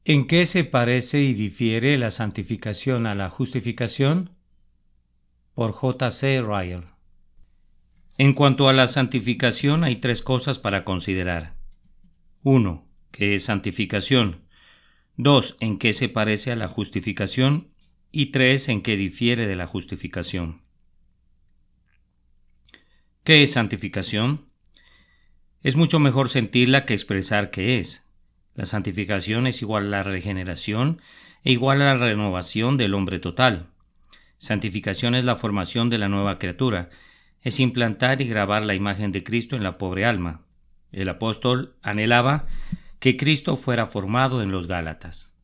¿En qué se parece y difiere la santificación a la justificación? Por J. C. Ryle. En cuanto a la santificación, hay tres cosas para considerar. 1. ¿Qué es santificación? 2. ¿En qué se parece a la justificación? Y 3. ¿En qué difiere de la justificación? ¿Qué es santificación? Es mucho mejor sentirla que expresar qué es. La santificación es igual a la regeneración e igual a la renovación del hombre total. Santificación es la formación de la nueva criatura, es implantar y grabar la imagen de Cristo en la pobre alma. El apóstol anhelaba que Cristo fuera formado en los Gálatas.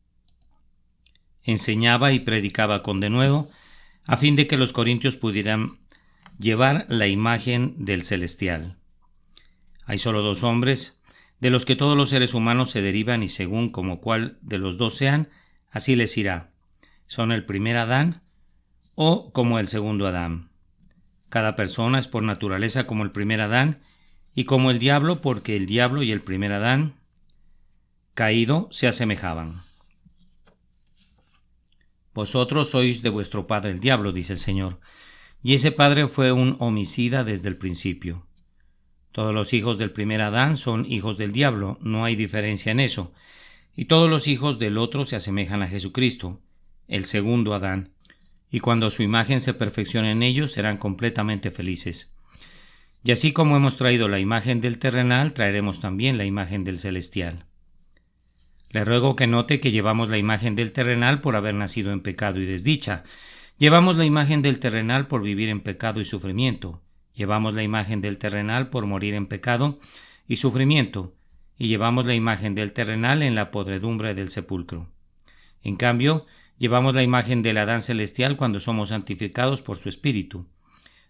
Enseñaba y predicaba con denuedo a fin de que los corintios pudieran llevar la imagen del celestial. Hay solo dos hombres, de los que todos los seres humanos se derivan y según como cuál de los dos sean, así les irá. Son el primer Adán o como el segundo Adán. Cada persona es por naturaleza como el primer Adán y como el diablo, porque el diablo y el primer Adán caído se asemejaban. Vosotros sois de vuestro padre el diablo, dice el Señor, y ese padre fue un homicida desde el principio. Todos los hijos del primer Adán son hijos del diablo, no hay diferencia en eso, y todos los hijos del otro se asemejan a Jesucristo, el segundo Adán, y cuando su imagen se perfeccione en ellos serán completamente felices. Y así como hemos traído la imagen del terrenal, traeremos también la imagen del celestial. Le ruego que note que llevamos la imagen del terrenal por haber nacido en pecado y desdicha. Llevamos la imagen del terrenal por vivir en pecado y sufrimiento. Llevamos la imagen del terrenal por morir en pecado y sufrimiento. Y llevamos la imagen del terrenal en la podredumbre del sepulcro. En cambio, llevamos la imagen del Adán celestial cuando somos santificados por su Espíritu.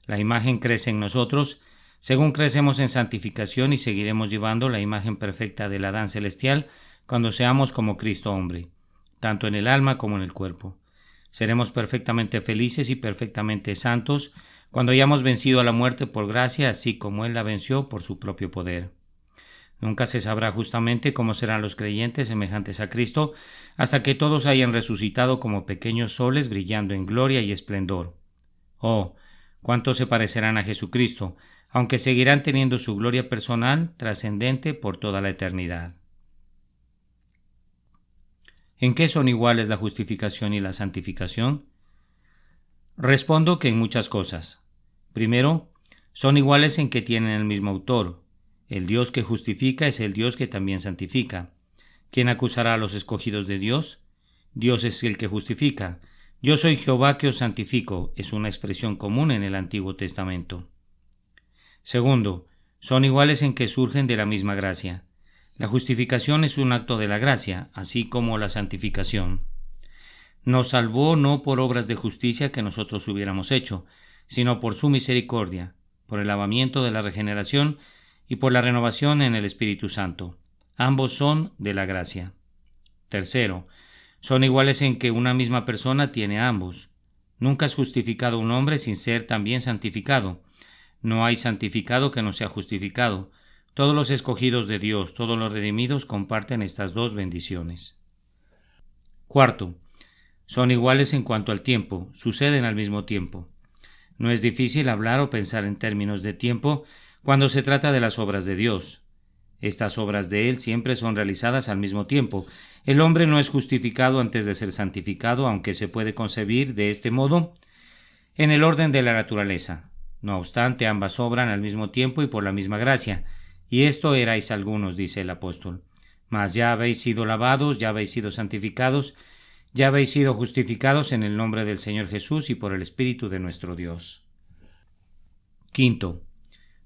La imagen crece en nosotros según crecemos en santificación y seguiremos llevando la imagen perfecta del Adán celestial cuando seamos como Cristo hombre, tanto en el alma como en el cuerpo. Seremos perfectamente felices y perfectamente santos cuando hayamos vencido a la muerte por gracia, así como Él la venció por su propio poder. Nunca se sabrá justamente cómo serán los creyentes semejantes a Cristo hasta que todos hayan resucitado como pequeños soles brillando en gloria y esplendor. Oh, cuánto se parecerán a Jesucristo, aunque seguirán teniendo su gloria personal trascendente por toda la eternidad. ¿En qué son iguales la justificación y la santificación? Respondo que en muchas cosas. Primero, son iguales en que tienen el mismo autor. El Dios que justifica es el Dios que también santifica. ¿Quién acusará a los escogidos de Dios? Dios es el que justifica. Yo soy Jehová que os santifico, es una expresión común en el Antiguo Testamento. Segundo, son iguales en que surgen de la misma gracia. La justificación es un acto de la gracia, así como la santificación. Nos salvó no por obras de justicia que nosotros hubiéramos hecho, sino por su misericordia, por el lavamiento de la regeneración y por la renovación en el Espíritu Santo. Ambos son de la gracia. Tercero, son iguales en que una misma persona tiene a ambos. Nunca es justificado un hombre sin ser también santificado. No hay santificado que no sea justificado. Todos los escogidos de Dios, todos los redimidos comparten estas dos bendiciones. Cuarto, son iguales en cuanto al tiempo, suceden al mismo tiempo. No es difícil hablar o pensar en términos de tiempo cuando se trata de las obras de Dios. Estas obras de Él siempre son realizadas al mismo tiempo. El hombre no es justificado antes de ser santificado, aunque se puede concebir de este modo en el orden de la naturaleza. No obstante, ambas obran al mismo tiempo y por la misma gracia. Y esto erais algunos, dice el apóstol. Mas ya habéis sido lavados, ya habéis sido santificados, ya habéis sido justificados en el nombre del Señor Jesús y por el Espíritu de nuestro Dios. Quinto,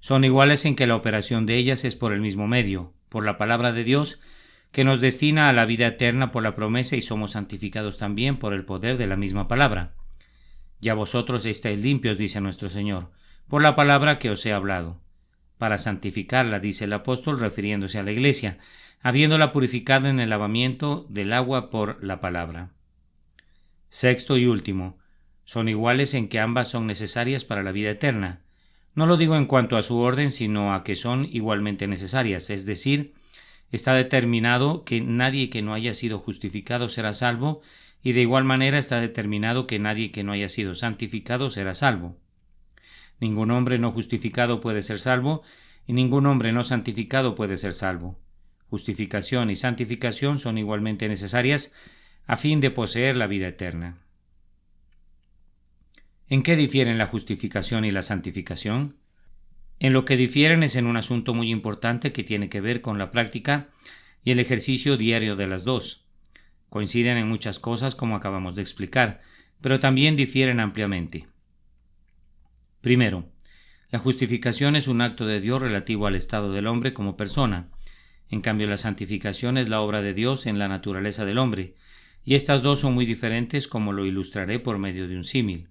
son iguales en que la operación de ellas es por el mismo medio, por la palabra de Dios, que nos destina a la vida eterna por la promesa y somos santificados también por el poder de la misma palabra. Ya vosotros estáis limpios, dice nuestro Señor, por la palabra que os he hablado. Para santificarla, dice el apóstol, refiriéndose a la Iglesia, habiéndola purificado en el lavamiento del agua por la palabra. Sexto y último, son iguales en que ambas son necesarias para la vida eterna. No lo digo en cuanto a su orden, sino a que son igualmente necesarias, es decir, Está determinado que nadie que no haya sido justificado será salvo, y de igual manera está determinado que nadie que no haya sido santificado será salvo. Ningún hombre no justificado puede ser salvo, y ningún hombre no santificado puede ser salvo. Justificación y santificación son igualmente necesarias a fin de poseer la vida eterna. ¿En qué difieren la justificación y la santificación? En lo que difieren es en un asunto muy importante que tiene que ver con la práctica y el ejercicio diario de las dos. Coinciden en muchas cosas como acabamos de explicar, pero también difieren ampliamente. Primero, la justificación es un acto de Dios relativo al estado del hombre como persona. En cambio, la santificación es la obra de Dios en la naturaleza del hombre, y estas dos son muy diferentes, como lo ilustraré por medio de un símil.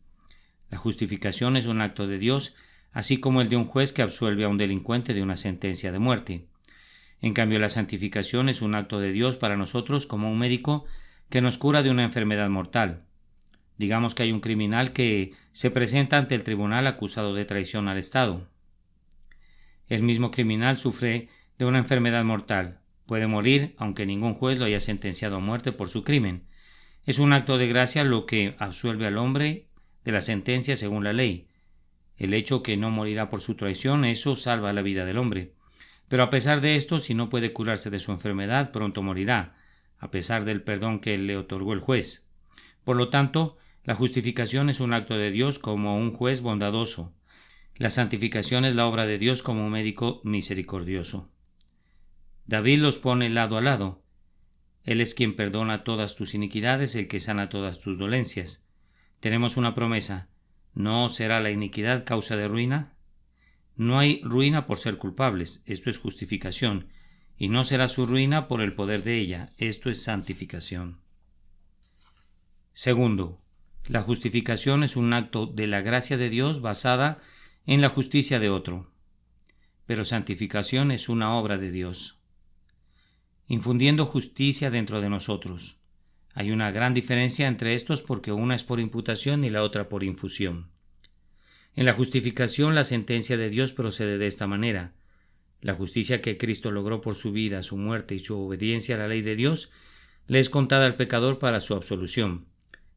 La justificación es un acto de Dios, así como el de un juez que absuelve a un delincuente de una sentencia de muerte. En cambio, la santificación es un acto de Dios para nosotros como un médico que nos cura de una enfermedad mortal. Digamos que hay un criminal que se presenta ante el tribunal acusado de traición al Estado. El mismo criminal sufre de una enfermedad mortal. Puede morir aunque ningún juez lo haya sentenciado a muerte por su crimen. Es un acto de gracia lo que absuelve al hombre de la sentencia según la ley. El hecho que no morirá por su traición, eso salva la vida del hombre. Pero a pesar de esto, si no puede curarse de su enfermedad, pronto morirá, a pesar del perdón que le otorgó el juez. Por lo tanto, la justificación es un acto de Dios como un juez bondadoso. La santificación es la obra de Dios como un médico misericordioso. David los pone lado a lado. Él es quien perdona todas tus iniquidades, el que sana todas tus dolencias. Tenemos una promesa. ¿No será la iniquidad causa de ruina? No hay ruina por ser culpables, esto es justificación, y no será su ruina por el poder de ella, esto es santificación. Segundo, la justificación es un acto de la gracia de Dios basada en la justicia de otro, pero santificación es una obra de Dios, infundiendo justicia dentro de nosotros. Hay una gran diferencia entre estos porque una es por imputación y la otra por infusión. En la justificación la sentencia de Dios procede de esta manera. La justicia que Cristo logró por su vida, su muerte y su obediencia a la ley de Dios le es contada al pecador para su absolución.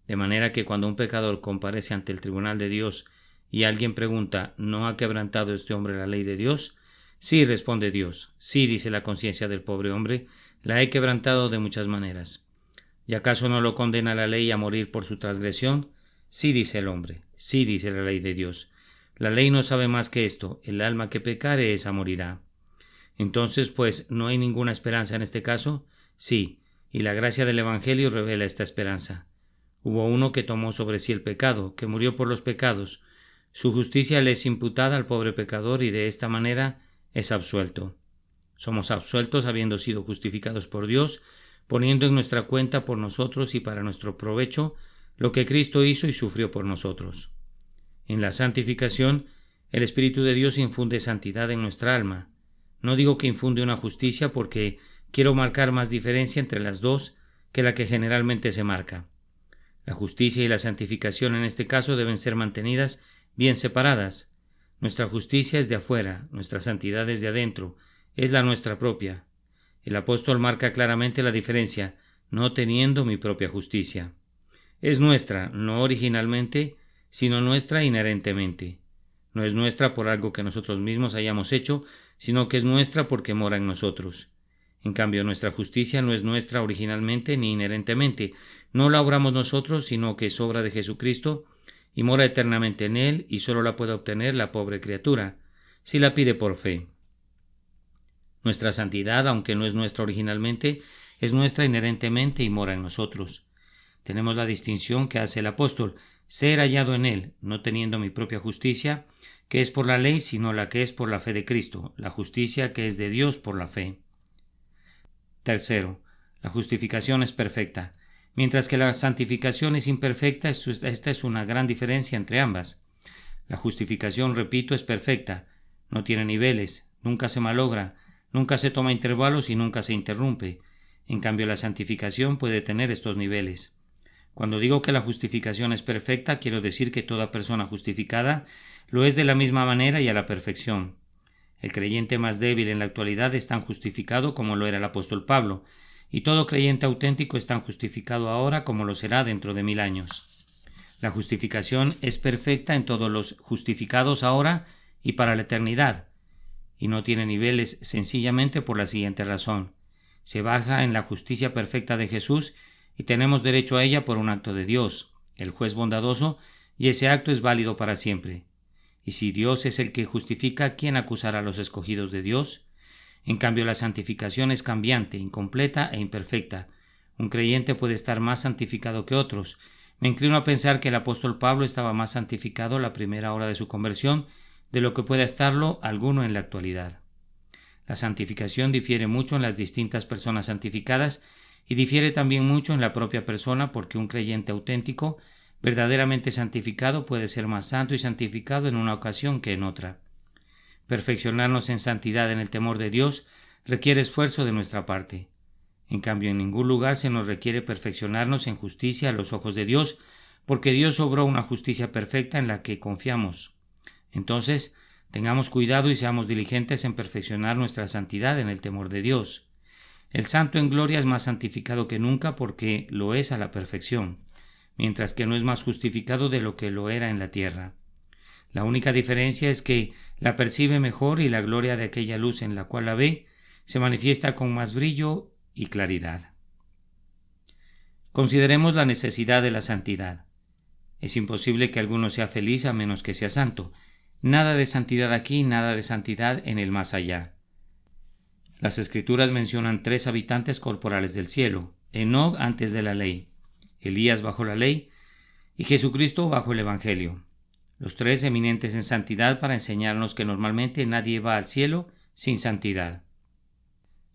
De manera que cuando un pecador comparece ante el tribunal de Dios y alguien pregunta ¿no ha quebrantado este hombre la ley de Dios? Sí, responde Dios. Sí, dice la conciencia del pobre hombre, la he quebrantado de muchas maneras. ¿Y acaso no lo condena la ley a morir por su transgresión? Sí, dice el hombre. Sí, dice la ley de Dios. La ley no sabe más que esto. El alma que pecare, esa morirá. Entonces, pues, ¿no hay ninguna esperanza en este caso? Sí, y la gracia del Evangelio revela esta esperanza. Hubo uno que tomó sobre sí el pecado, que murió por los pecados. Su justicia le es imputada al pobre pecador y de esta manera es absuelto. Somos absueltos habiendo sido justificados por Dios, poniendo en nuestra cuenta por nosotros y para nuestro provecho lo que Cristo hizo y sufrió por nosotros. En la santificación, el Espíritu de Dios infunde santidad en nuestra alma. No digo que infunde una justicia porque quiero marcar más diferencia entre las dos que la que generalmente se marca. La justicia y la santificación en este caso deben ser mantenidas bien separadas. Nuestra justicia es de afuera, nuestra santidad es de adentro, es la nuestra propia. El apóstol marca claramente la diferencia, no teniendo mi propia justicia. Es nuestra, no originalmente, sino nuestra inherentemente. No es nuestra por algo que nosotros mismos hayamos hecho, sino que es nuestra porque mora en nosotros. En cambio, nuestra justicia no es nuestra originalmente ni inherentemente. No la obramos nosotros, sino que es obra de Jesucristo y mora eternamente en Él, y solo la puede obtener la pobre criatura, si la pide por fe. Nuestra santidad, aunque no es nuestra originalmente, es nuestra inherentemente y mora en nosotros. Tenemos la distinción que hace el apóstol, ser hallado en Él, no teniendo mi propia justicia, que es por la ley, sino la que es por la fe de Cristo, la justicia que es de Dios por la fe. Tercero, la justificación es perfecta, mientras que la santificación es imperfecta. Esta es una gran diferencia entre ambas. La justificación, repito, es perfecta, no tiene niveles, nunca se malogra, nunca se toma intervalos y nunca se interrumpe. En cambio, la santificación puede tener estos niveles. Cuando digo que la justificación es perfecta, quiero decir que toda persona justificada lo es de la misma manera y a la perfección. El creyente más débil en la actualidad es tan justificado como lo era el apóstol Pablo, y todo creyente auténtico es tan justificado ahora como lo será dentro de 1000 años. La justificación es perfecta en todos los justificados ahora y para la eternidad, y no tiene niveles sencillamente por la siguiente razón. Se basa en la justicia perfecta de Jesús y tenemos derecho a ella por un acto de Dios, el juez bondadoso, y ese acto es válido para siempre. Y si Dios es el que justifica, ¿quién acusará a los escogidos de Dios? En cambio, la santificación es cambiante, incompleta e imperfecta. Un creyente puede estar más santificado que otros. Me inclino a pensar que el apóstol Pablo estaba más santificado la primera hora de su conversión de lo que pueda estarlo alguno en la actualidad. La santificación difiere mucho en las distintas personas santificadas y difiere también mucho en la propia persona, porque un creyente auténtico, verdaderamente santificado, puede ser más santo y santificado en una ocasión que en otra. Perfeccionarnos en santidad en el temor de Dios requiere esfuerzo de nuestra parte. En cambio, en ningún lugar se nos requiere perfeccionarnos en justicia a los ojos de Dios, porque Dios obró una justicia perfecta en la que confiamos. Entonces, tengamos cuidado y seamos diligentes en perfeccionar nuestra santidad en el temor de Dios. El santo en gloria es más santificado que nunca porque lo es a la perfección, mientras que no es más justificado de lo que lo era en la tierra. La única diferencia es que la percibe mejor y la gloria de aquella luz en la cual la ve se manifiesta con más brillo y claridad. Consideremos la necesidad de la santidad. Es imposible que alguno sea feliz a menos que sea santo. Nada de santidad aquí, nada de santidad en el más allá. Las Escrituras mencionan 3 habitantes corporales del cielo: Enoc antes de la ley, Elías bajo la ley y Jesucristo bajo el Evangelio. Los 3 eminentes en santidad para enseñarnos que normalmente nadie va al cielo sin santidad.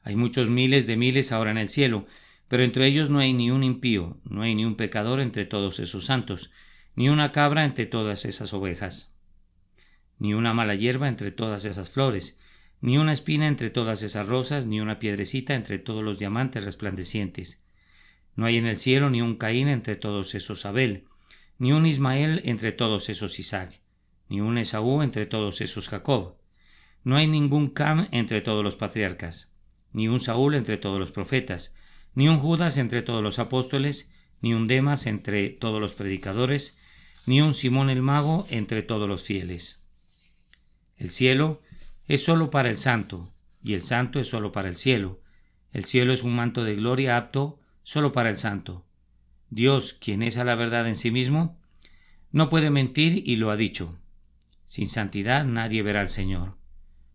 Hay muchos miles de miles ahora en el cielo, pero entre ellos no hay ni un impío, no hay ni un pecador entre todos esos santos, ni una cabra entre todas esas ovejas, ni una mala hierba entre todas esas flores, ni una espina entre todas esas rosas, ni una piedrecita entre todos los diamantes resplandecientes. No hay en el cielo ni un Caín entre todos esos Abel, ni un Ismael entre todos esos Isaac, ni un Esaú entre todos esos Jacob. No hay ningún Cam entre todos los patriarcas, ni un Saúl entre todos los profetas, ni un Judas entre todos los apóstoles, ni un Demas entre todos los predicadores, ni un Simón el mago entre todos los fieles. El cielo es sólo para el santo, y el santo es sólo para el cielo. El cielo es un manto de gloria apto sólo para el santo. Dios, quien es a la verdad en sí mismo, no puede mentir y lo ha dicho. Sin santidad nadie verá al Señor.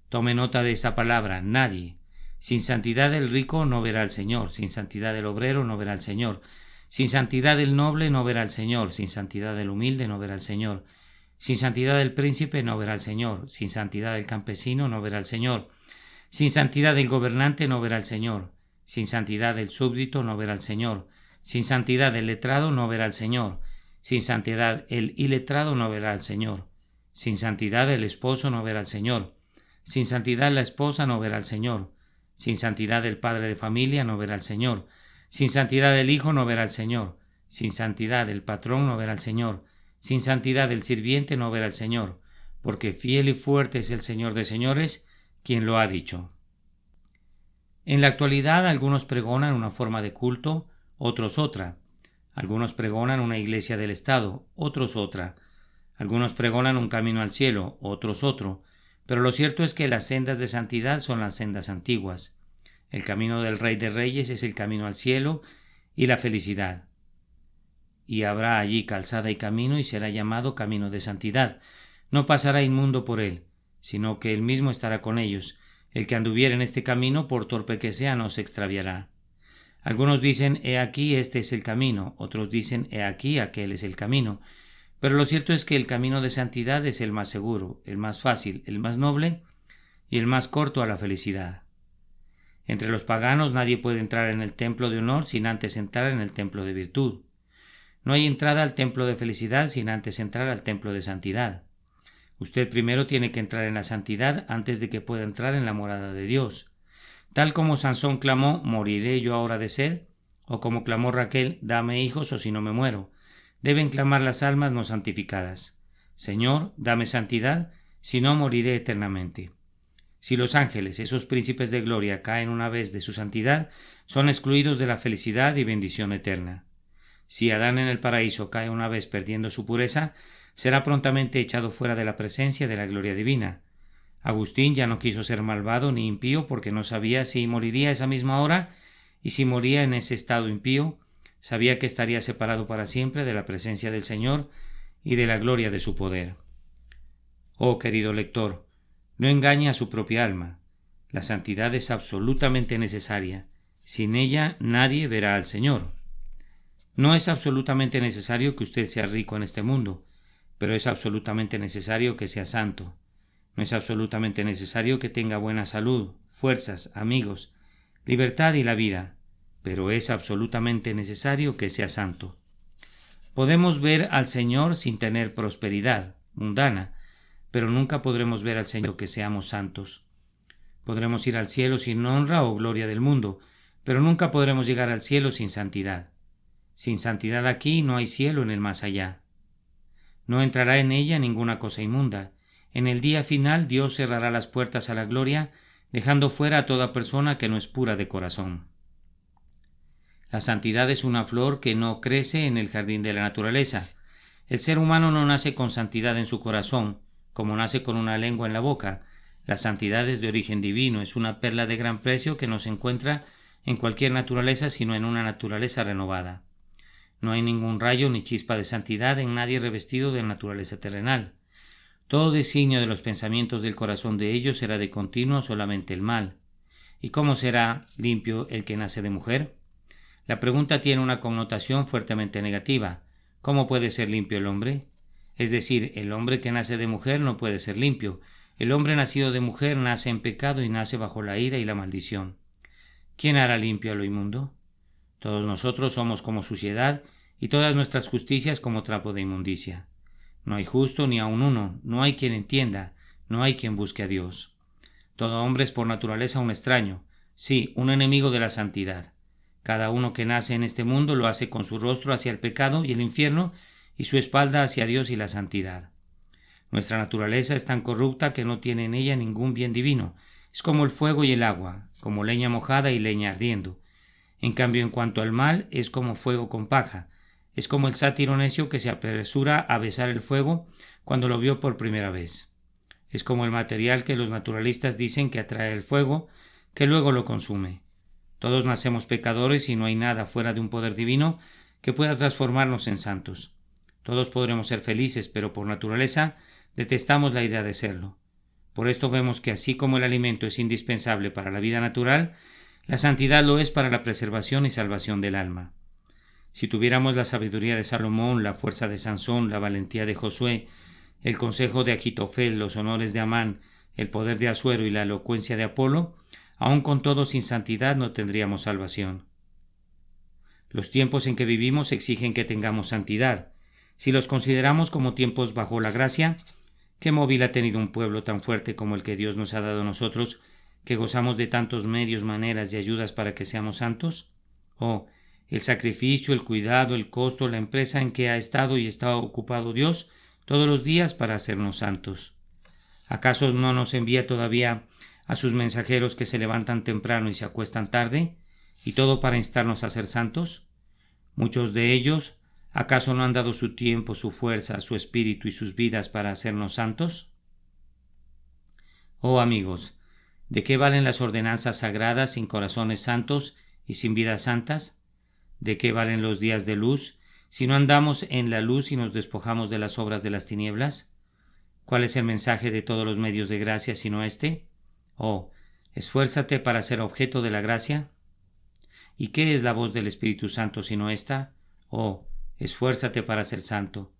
Tome nota de esta palabra: nadie. Sin santidad el rico no verá al Señor, sin santidad el obrero no verá al Señor, sin santidad el noble no verá al Señor, sin santidad el humilde no verá al Señor, sin santidad el príncipe no verá al Señor, sin santidad el campesino no verá al Señor, sin santidad el gobernante no verá al Señor, sin santidad el súbdito no verá al Señor, sin santidad el letrado no verá al Señor, sin santidad el iletrado no verá al Señor, sin santidad el esposo no verá al Señor, sin santidad la esposa no verá al Señor, sin santidad el padre de familia no verá al Señor, sin santidad el hijo no verá al Señor, sin santidad el patrón no verá al Señor, sin santidad el sirviente no verá al Señor, porque fiel y fuerte es el Señor de señores, quien lo ha dicho. En la actualidad algunos pregonan una forma de culto, otros otra. Algunos pregonan una iglesia del Estado, otros otra. Algunos pregonan un camino al cielo, otros otro. Pero lo cierto es que las sendas de santidad son las sendas antiguas. El camino del Rey de Reyes es el camino al cielo y la felicidad. Y habrá allí calzada y camino, y será llamado camino de santidad. No pasará inmundo por él, sino que él mismo estará con ellos. El que anduviere en este camino, por torpe que sea, no se extraviará. Algunos dicen: he aquí este es el camino, otros dicen: he aquí aquel es el camino. Pero lo cierto es que el camino de santidad es el más seguro, el más fácil, el más noble y el más corto a la felicidad. Entre los paganos nadie puede entrar en el templo de honor sin antes entrar en el templo de virtud. No hay entrada al templo de felicidad sin antes entrar al templo de santidad. Usted primero tiene que entrar en la santidad antes de que pueda entrar en la morada de Dios. Tal como Sansón clamó: ¿moriré yo ahora de sed? O como clamó Raquel: dame hijos o si no me muero. Deben clamar las almas no santificadas: Señor, dame santidad, si no moriré eternamente. Si los ángeles, esos príncipes de gloria, caen una vez de su santidad, son excluidos de la felicidad y bendición eterna. Si Adán en el paraíso cae una vez perdiendo su pureza, será prontamente echado fuera de la presencia de la gloria divina. Agustín ya no quiso ser malvado ni impío porque no sabía si moriría esa misma hora, y si moría en ese estado impío, sabía que estaría separado para siempre de la presencia del Señor y de la gloria de su poder. Oh, querido lector, no engañe a su propia alma. La santidad es absolutamente necesaria. Sin ella nadie verá al Señor. No es absolutamente necesario que usted sea rico en este mundo, pero es absolutamente necesario que sea santo. No es absolutamente necesario que tenga buena salud, fuerzas, amigos, libertad y la vida, pero es absolutamente necesario que sea santo. Podemos ver al Señor sin tener prosperidad mundana, pero nunca podremos ver al Señor que seamos santos. Podremos ir al cielo sin honra o gloria del mundo, pero nunca podremos llegar al cielo sin santidad. Sin santidad aquí no hay cielo en el más allá. No entrará en ella ninguna cosa inmunda. En el día final Dios cerrará las puertas a la gloria, dejando fuera a toda persona que no es pura de corazón. La santidad es una flor que no crece en el jardín de la naturaleza. El ser humano no nace con santidad en su corazón, como nace con una lengua en la boca. La santidad es de origen divino, es una perla de gran precio que no se encuentra en cualquier naturaleza sino en una naturaleza renovada. No hay ningún rayo ni chispa de santidad en nadie revestido de naturaleza terrenal. Todo designio de los pensamientos del corazón de ellos será de continuo solamente el mal. ¿Y cómo será limpio el que nace de mujer? La pregunta tiene una connotación fuertemente negativa. ¿Cómo puede ser limpio el hombre? Es decir, el hombre que nace de mujer no puede ser limpio. El hombre nacido de mujer nace en pecado y nace bajo la ira y la maldición. ¿Quién hará limpio a lo inmundo? Todos nosotros somos como suciedad y todas nuestras justicias como trapo de inmundicia. No hay justo ni aun uno, no hay quien entienda, no hay quien busque a Dios. Todo hombre es por naturaleza un extraño, sí, un enemigo de la santidad. Cada uno que nace en este mundo lo hace con su rostro hacia el pecado y el infierno y su espalda hacia Dios y la santidad. Nuestra naturaleza es tan corrupta que no tiene en ella ningún bien divino. Es como el fuego y el agua, como leña mojada y leña ardiendo. En cambio, en cuanto al mal, es como fuego con paja. Es como el sátiro necio que se apresura a besar el fuego cuando lo vio por primera vez. Es como el material que los naturalistas dicen que atrae el fuego, que luego lo consume. Todos nacemos pecadores y no hay nada fuera de un poder divino que pueda transformarnos en santos. Todos podremos ser felices, pero por naturaleza detestamos la idea de serlo. Por esto vemos que así como el alimento es indispensable para la vida natural, la santidad lo es para la preservación y salvación del alma. Si tuviéramos la sabiduría de Salomón, la fuerza de Sansón, la valentía de Josué, el consejo de Agitofel, los honores de Amán, el poder de Asuero y la elocuencia de Apolo, aun con todo sin santidad no tendríamos salvación. Los tiempos en que vivimos exigen que tengamos santidad. Si los consideramos como tiempos bajo la gracia, ¿qué móvil ha tenido un pueblo tan fuerte como el que Dios nos ha dado a nosotros, que gozamos de tantos medios, maneras y ayudas para que seamos santos? Oh, el sacrificio, el cuidado, el costo, la empresa en que ha estado y está ocupado Dios todos los días para hacernos santos. ¿Acaso no nos envía todavía a sus mensajeros que se levantan temprano y se acuestan tarde, y todo para instarnos a ser santos? Muchos de ellos, ¿acaso no han dado su tiempo, su fuerza, su espíritu y sus vidas para hacernos santos? Oh amigos, ¿de qué valen las ordenanzas sagradas sin corazones santos y sin vidas santas? ¿De qué valen los días de luz si no andamos en la luz y nos despojamos de las obras de las tinieblas? ¿Cuál es el mensaje de todos los medios de gracia sino este? Oh, esfuérzate para ser objeto de la gracia. ¿Y qué es la voz del Espíritu Santo sino esta? Oh, esfuérzate para ser santo.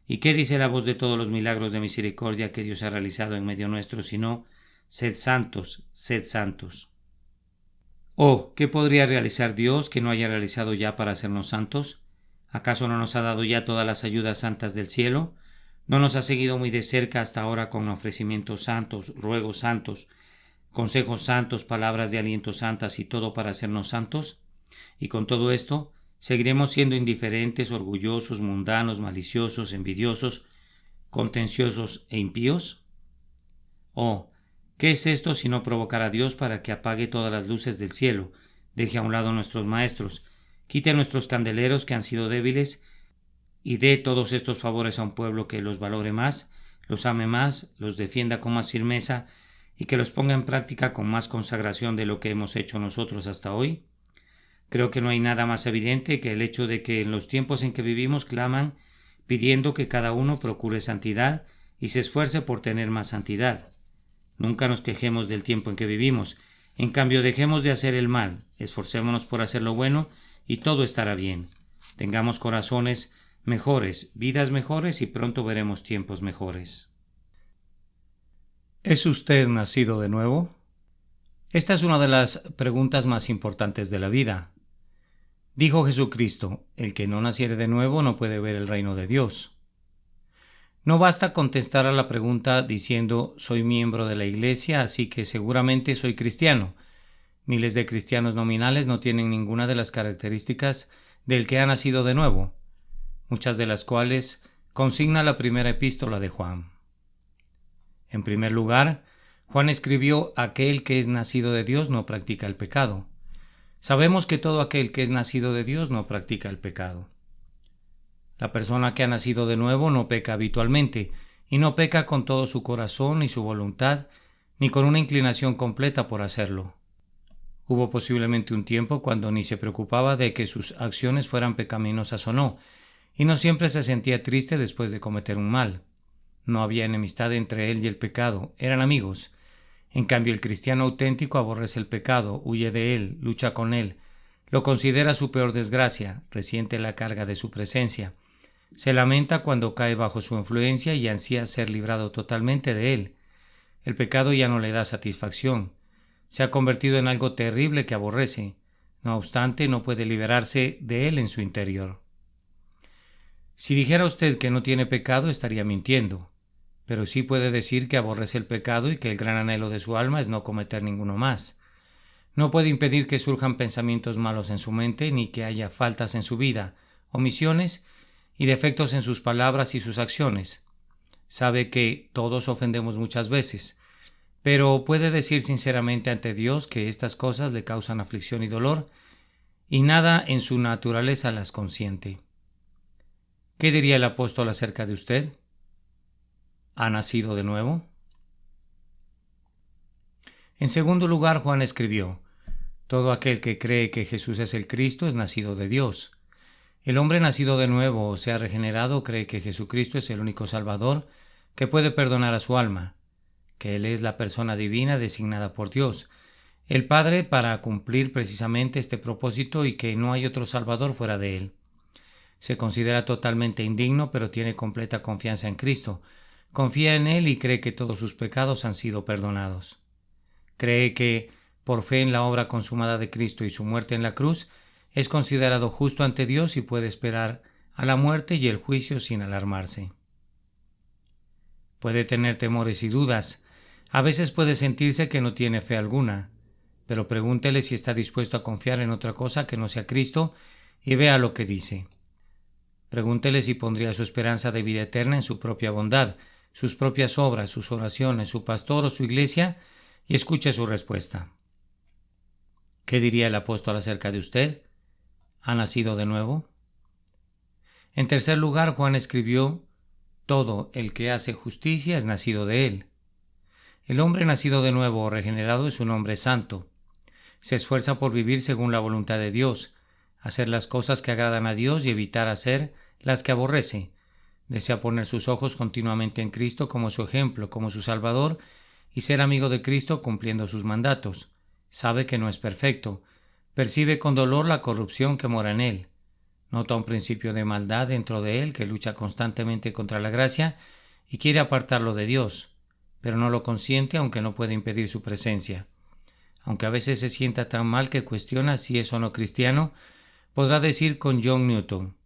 ¿Y qué dice la voz de todos los milagros de misericordia que Dios ha realizado en medio nuestro sino sed santos, sed santos? Oh, ¿qué podría realizar Dios que no haya realizado ya para hacernos santos? ¿Acaso no nos ha dado ya todas las ayudas santas del cielo? ¿No nos ha seguido muy de cerca hasta ahora con ofrecimientos santos, ruegos santos, consejos santos, palabras de aliento santas y todo para hacernos santos? Y con todo esto, ¿seguiremos siendo indiferentes, orgullosos, mundanos, maliciosos, envidiosos, contenciosos e impíos? Oh, ¿Qué es esto sino provocar a Dios para que apague todas las luces del cielo, deje a un lado nuestros maestros, quite nuestros candeleros que han sido débiles y dé todos estos favores a un pueblo que los valore más, los ame más, los defienda con más firmeza y que los ponga en práctica con más consagración de lo que hemos hecho nosotros hasta hoy? Creo que no hay nada más evidente que el hecho de que en los tiempos en que vivimos claman pidiendo que cada uno procure santidad y se esfuerce por tener más santidad. Nunca nos quejemos del tiempo en que vivimos. En cambio, dejemos de hacer el mal, esforcémonos por hacer lo bueno y todo estará bien. Tengamos corazones mejores, vidas mejores y pronto veremos tiempos mejores. ¿Es usted nacido de nuevo? Esta es una de las preguntas más importantes de la vida. Dijo Jesucristo, el que no naciere de nuevo no puede ver el reino de Dios. No basta contestar a la pregunta diciendo soy miembro de la iglesia, así que seguramente soy cristiano. Miles de cristianos nominales no tienen ninguna de las características del que ha nacido de nuevo, muchas de las cuales consigna la primera epístola de Juan. En primer lugar, Juan escribió: aquel que es nacido de Dios no practica el pecado. Sabemos que todo aquel que es nacido de Dios no practica el pecado. La persona que ha nacido de nuevo no peca habitualmente, y no peca con todo su corazón ni su voluntad, ni con una inclinación completa por hacerlo. Hubo posiblemente un tiempo cuando ni se preocupaba de que sus acciones fueran pecaminosas o no, y no siempre se sentía triste después de cometer un mal. No había enemistad entre él y el pecado, eran amigos. En cambio, el cristiano auténtico aborrece el pecado, huye de él, lucha con él, lo considera su peor desgracia, resiente la carga de su presencia. Se lamenta cuando cae bajo su influencia y ansía ser librado totalmente de él. El pecado ya no le da satisfacción. Se ha convertido en algo terrible que aborrece. No obstante, no puede liberarse de él en su interior. Si dijera usted que no tiene pecado, estaría mintiendo. Pero sí puede decir que aborrece el pecado y que el gran anhelo de su alma es no cometer ninguno más. No puede impedir que surjan pensamientos malos en su mente, ni que haya faltas en su vida, omisiones y defectos en sus palabras y sus acciones. Sabe que todos ofendemos muchas veces, pero puede decir sinceramente ante Dios que estas cosas le causan aflicción y dolor, y nada en su naturaleza las consiente. ¿Qué diría el apóstol acerca de usted? ¿Ha nacido de nuevo? En segundo lugar, Juan escribió: todo aquel que cree que Jesús es el Cristo es nacido de Dios. El hombre nacido de nuevo, o sea, regenerado, cree que Jesucristo es el único Salvador que puede perdonar a su alma, que Él es la persona divina designada por Dios, el Padre, para cumplir precisamente este propósito, y que no hay otro Salvador fuera de Él. Se considera totalmente indigno, pero tiene completa confianza en Cristo. Confía en Él y cree que todos sus pecados han sido perdonados. Cree que, por fe en la obra consumada de Cristo y su muerte en la cruz, es considerado justo ante Dios y puede esperar a la muerte y el juicio sin alarmarse. Puede tener temores y dudas. A veces puede sentirse que no tiene fe alguna, pero pregúntele si está dispuesto a confiar en otra cosa que no sea Cristo y vea lo que dice. Pregúntele si pondría su esperanza de vida eterna en su propia bondad, sus propias obras, sus oraciones, su pastor o su iglesia, y escuche su respuesta. ¿Qué diría el apóstol acerca de usted? ¿Ha nacido de nuevo? En tercer lugar, Juan escribió: todo el que hace justicia es nacido de él. El hombre nacido de nuevo o regenerado es un hombre santo. Se esfuerza por vivir según la voluntad de Dios, hacer las cosas que agradan a Dios y evitar hacer las que aborrece. Desea poner sus ojos continuamente en Cristo como su ejemplo, como su Salvador, y ser amigo de Cristo cumpliendo sus mandatos. Sabe que no es perfecto. Percibe con dolor la corrupción que mora en él. Nota un principio de maldad dentro de él que lucha constantemente contra la gracia y quiere apartarlo de Dios, pero no lo consiente, aunque no puede impedir su presencia. Aunque a veces se sienta tan mal que cuestiona si es o no cristiano, podrá decir con John Newton: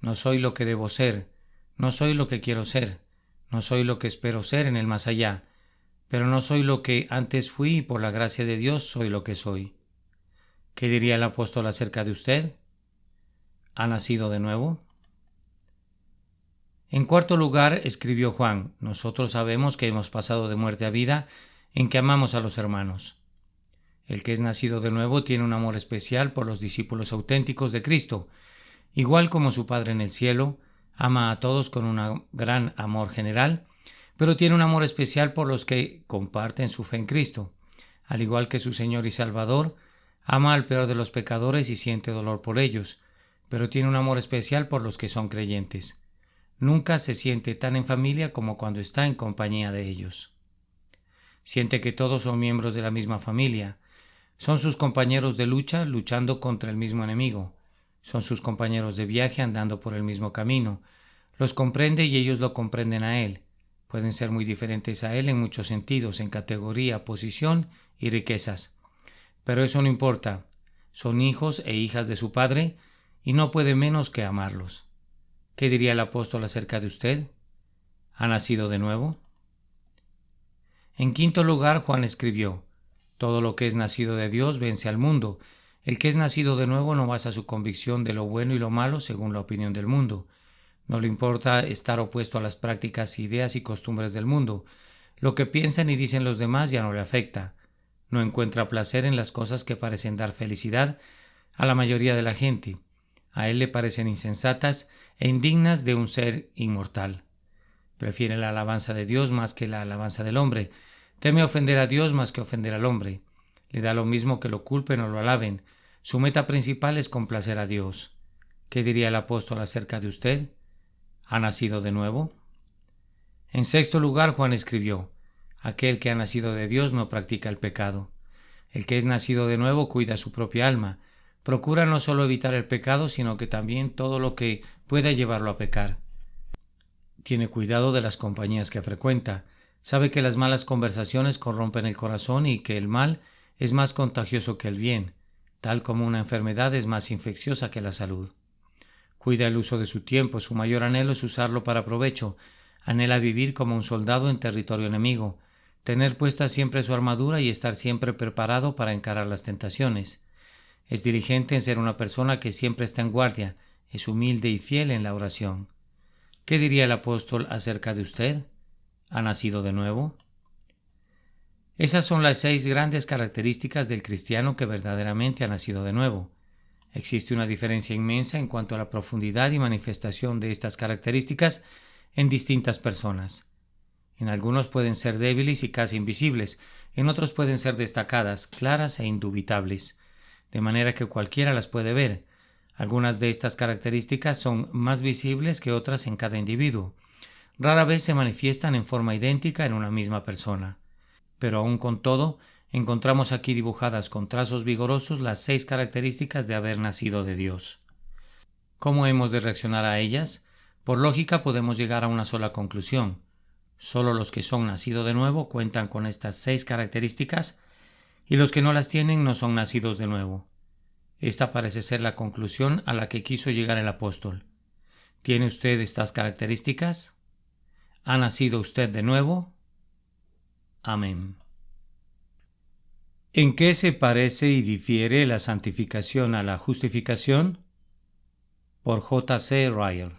no soy lo que debo ser, no soy lo que quiero ser, no soy lo que espero ser en el más allá, pero no soy lo que antes fui y por la gracia de Dios soy lo que soy. ¿Qué diría el apóstol acerca de usted? ¿Ha nacido de nuevo? En cuarto lugar, escribió Juan: nosotros sabemos que hemos pasado de muerte a vida en que amamos a los hermanos. El que es nacido de nuevo tiene un amor especial por los discípulos auténticos de Cristo. Igual como su Padre en el cielo, ama a todos con un gran amor general, pero tiene un amor especial por los que comparten su fe en Cristo. Al igual que su Señor y Salvador, ama al peor de los pecadores y siente dolor por ellos, pero tiene un amor especial por los que son creyentes. Nunca se siente tan en familia como cuando está en compañía de ellos. Siente que todos son miembros de la misma familia. Son sus compañeros de lucha luchando contra el mismo enemigo. Son sus compañeros de viaje andando por el mismo camino. Los comprende y ellos lo comprenden a él. Pueden ser muy diferentes a él en muchos sentidos, en categoría, posición y riquezas. Pero eso no importa. Son hijos e hijas de su Padre y no puede menos que amarlos. ¿Qué diría el apóstol acerca de usted? ¿Ha nacido de nuevo? En quinto lugar, Juan escribió: todo lo que es nacido de Dios vence al mundo. El que es nacido de nuevo no basa su convicción de lo bueno y lo malo según la opinión del mundo. No le importa estar opuesto a las prácticas, ideas y costumbres del mundo. Lo que piensan y dicen los demás ya no le afecta. No encuentra placer en las cosas que parecen dar felicidad a la mayoría de la gente. A él le parecen insensatas e indignas de un ser inmortal. Prefiere la alabanza de Dios más que la alabanza del hombre. Teme ofender a Dios más que ofender al hombre. Le da lo mismo que lo culpen o lo alaben. Su meta principal es complacer a Dios. ¿Qué diría el apóstol acerca de usted? ¿Ha nacido de nuevo? En sexto lugar, Juan escribió: aquel que ha nacido de Dios no practica el pecado. El que es nacido de nuevo cuida su propia alma. Procura no solo evitar el pecado, sino que también todo lo que pueda llevarlo a pecar. Tiene cuidado de las compañías que frecuenta. Sabe que las malas conversaciones corrompen el corazón y que el mal es más contagioso que el bien, tal como una enfermedad es más infecciosa que la salud. Cuida el uso de su tiempo. Su mayor anhelo es usarlo para provecho. Anhela vivir como un soldado en territorio enemigo, tener puesta siempre su armadura y estar siempre preparado para encarar las tentaciones. Es diligente en ser una persona que siempre está en guardia. Es humilde y fiel en la oración. ¿Qué diría el apóstol acerca de usted? ¿Ha nacido de nuevo? Esas son las 6 grandes características del cristiano que verdaderamente ha nacido de nuevo. Existe una diferencia inmensa en cuanto a la profundidad y manifestación de estas características en distintas personas. En algunos pueden ser débiles y casi invisibles, en otros pueden ser destacadas, claras e indubitables, de manera que cualquiera las puede ver. Algunas de estas características son más visibles que otras en cada individuo. Rara vez se manifiestan en forma idéntica en una misma persona. Pero aún con todo, encontramos aquí dibujadas con trazos vigorosos las 6 características de haber nacido de Dios. ¿Cómo hemos de reaccionar a ellas? Por lógica podemos llegar a una sola conclusión. Solo los que son nacidos de nuevo cuentan con estas 6 características y los que no las tienen no son nacidos de nuevo. Esta parece ser la conclusión a la que quiso llegar el apóstol. ¿Tiene usted estas características? ¿Ha nacido usted de nuevo? Amén. ¿En qué se parece y difiere la santificación a la justificación? Por J. C. Ryle.